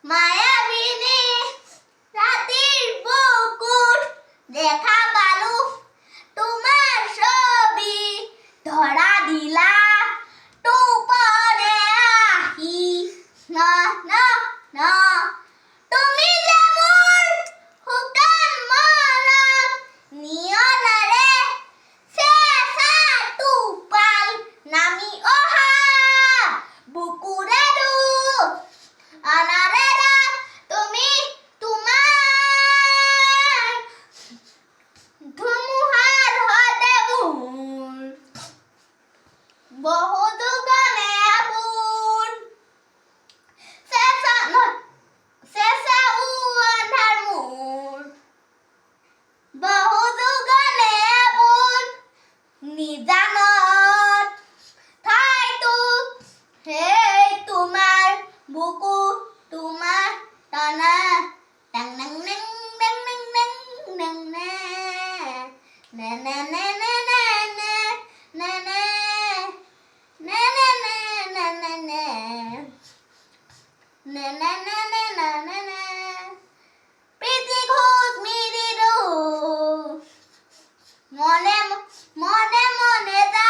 মায়াবিনী রাতের বুকুর দেখা পালু তোমার ছবি ধরা দিলা টুপরে আহি না না না তুমি যেমন হুকান মরম নিয়নরে শেষা টুপাল নামি ওহা বুকুরে দু আনারেরা তুমি তোমার ধুমুহার হতে বুন বহু দুগানে আগুন শেষা উ আন্ধার মুন বহু দুগানে আগুন নিজানত ঠাই তু হে তোমার বুকু তোমার টানা টাং নাং নাং নাং নাং নাং নাং না না না না না না না না না na na na na na na na na na na na na na প্রীতি ঘোষ মিরি রো মনে মনে মনে যা